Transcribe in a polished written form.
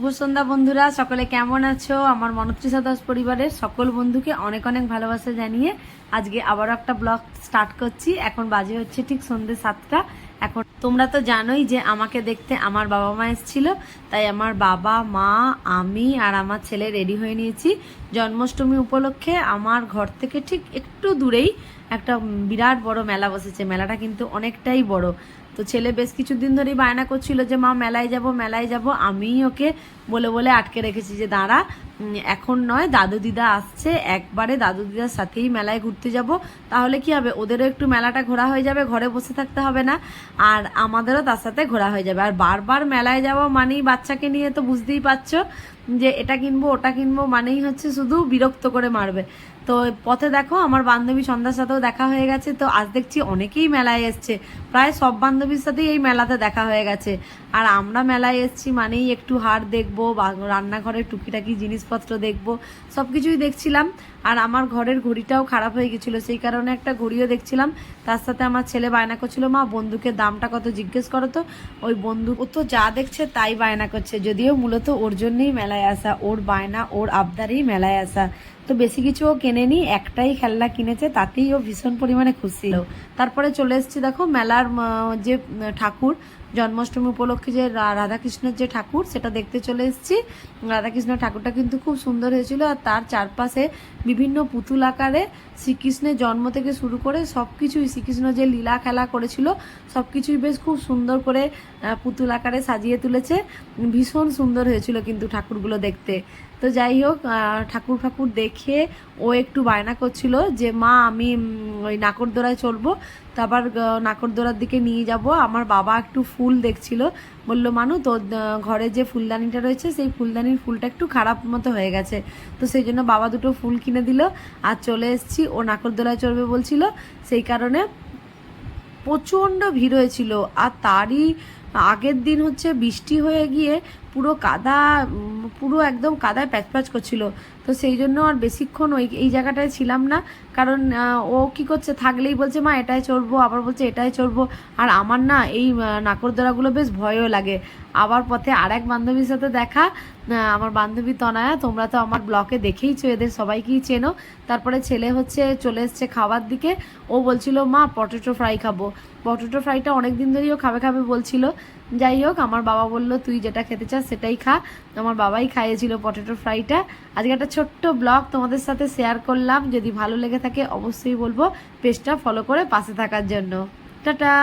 শুভ সন্ধ্যা বন্ধুরা, সকলে কেমন আছো? আমার মনত্রিষা দাস পরিবারের সকল বন্ধুকে অনেক অনেক ভালোবাসা জানিয়ে আজকে আবারও একটা ব্লগ স্টার্ট করছি। এখন বাজে হচ্ছে ঠিক সন্ধ্যে 7টা। এখন তোমরা তো জানোই যে আমাকে দেখতে আমার বাবা মা এসেছিল, তাই আমার বাবা মা আমি আর আমার ছেলে রেডি হয়ে নিয়েছি। জন্মাষ্টমী উপলক্ষে আমার ঘর থেকে ঠিক একটু দূরেই একটা বিরাট বড় মেলা বসেছে। মেলাটা কিন্তু অনেকটাই বড়। তো ছেলে বেশ কিছুদিন ধরেই বায়না করছিল যে মা মেলায় যাব মেলায় যাব। আমি ওকে বলে বলে আটকে রেখেছি যে দাঁড়া, এখন নয়, দাদু দিদা আসছে, একবারে দাদু দিদার সাথেই মেলায় ঘুরতে যাব। তাহলে কি হবে, ওদেরও একটু মেলাটা ঘোরা হয়ে যাবে, ঘরে বসে থাকতে হবে না, আর আমাদেরও তার সাথে ঘোরা হয়ে যাবে। আর বারবার মেলায় যাওয়া মানেই বাচ্চাকে নিয়ে তো বুঝতেই পারছো যে এটা কিনবো ওটা কিনবো মানেই হচ্ছে শুধু বিরক্ত করে মারবে। তো পথে দেখো আমার বান্ধবী সন্ধ্যার সাথেও দেখা হয়ে গেছে। তো আজ দেখছি অনেকেই মেলায় এসছে, প্রায় সব বান্ধবীর সাথেই এই মেলাতে দেখা হয়ে গেছে। আর আমরা মেলায় এসছি মানেই একটু হাট দেখবো বা রান্নাঘরের টুকিটাকি জিনিসপত্র দেখবো, সব কিছুই দেখছিলাম। আর আমার ঘরের ঘড়িটাও খারাপ হয়ে গেছিলো, সেই কারণে একটা ঘড়িও দেখছিলাম। তার সাথে আমার ছেলে বায়না করছিল মা বন্দুকের দামটা কত জিজ্ঞেস করো তো। ওই বন্দুক ও তো যা দেখছে তাই বায়না করছে, যদিও মূলত ওর জন্যই মেলায় আসা, ওর বায়না ওর আবদারেই মেলায় আসা। তো বেশি কিছু ও কেনেনি, একটাই খেলনা কিনেছে, তাতেই ও ভীষণ পরিমাণে খুশি। তারপরে চলে এসেছি দেখো মেলার যে ঠাকুর, জন্মাষ্টমী উপলক্ষে যে রাধাকৃষ্ণের যে ঠাকুর, সেটা দেখতে চলে এসেছি। রাধাকৃষ্ণের ঠাকুরটা কিন্তু খুব সুন্দর হয়েছিল, আর তার চারপাশে বিভিন্ন পুতুল আকারে শ্রীকৃষ্ণের জন্ম থেকে শুরু করে সব কিছুই, শ্রীকৃষ্ণ যে লীলা খেলা করেছিল সব কিছুই বেশ খুব সুন্দর করে পুতুল আকারে সাজিয়ে তুলেছে। ভীষণ সুন্দর হয়েছিল কিন্তু ঠাকুরগুলো দেখতে। তো যাই হোক, ঠাকুর দেখে ও একটু বায়না করছিল যে মা আমি ওই নাকরদোলায় চলবো। তো আবার নাকরদোলার দিকে নিয়ে যাব। আমার বাবা একটু ফুল দেখছিল, বললো মানু তোর ঘরে যে ফুলদানিটা রয়েছে সেই ফুলদানির ফুলটা একটু খারাপ মতো হয়ে গেছে। তো সেই জন্য বাবা দুটো ফুল কিনে দিল। আর চলে এসেছি, ও নাকরদোলায় চড়বে বলছিল, সেই কারণে প্রচণ্ড ভিড় হয়েছিল। আর তারই আগের দিন হচ্ছে বৃষ্টি হয়ে গিয়ে পুরো কাদা, পুরো একদম কাদায় প্যাচ করছিল। তো সেই জন্য আর বেশিক্ষণ এই জায়গাটায় ছিলাম না, কারণ ও কি করছে থাকলেই বলছে মা এটাই চড়বো, আবার বলছে এটাই চড়বো। আর আমার না এই নাকরদোলাগুলো বেশ ভয়ও লাগে। আবার পথে আরেক বান্ধবীর সাথে দেখা, আমার বান্ধবী তনয়া, তোমরা তো আমার ব্লগে দেখেইছো, এদের সবাইকেই চেনো। তারপরে ছেলে হচ্ছে চলে এসছে খাবার দিকে। ও বলছিল মা পটেটো ফ্রাই খাবো। পটেটো ফ্রাইটা অনেক দিন ধরেই ও খাবে বলছিল। যাই হোক, আমার বাবা বললো তুই যেটা খেতে চাস সেটাই খা। আমার বাবাই খাইয়েছিল পটেটো ফ্রাইটা। আজকে একটা ছোট্ট ব্লগ তোমাদের সাথে শেয়ার করলাম, যদি ভালো লেগে থাকে অবশ্যই বলবো পেজটা ফলো করে পাশে থাকার জন্য। টাটা।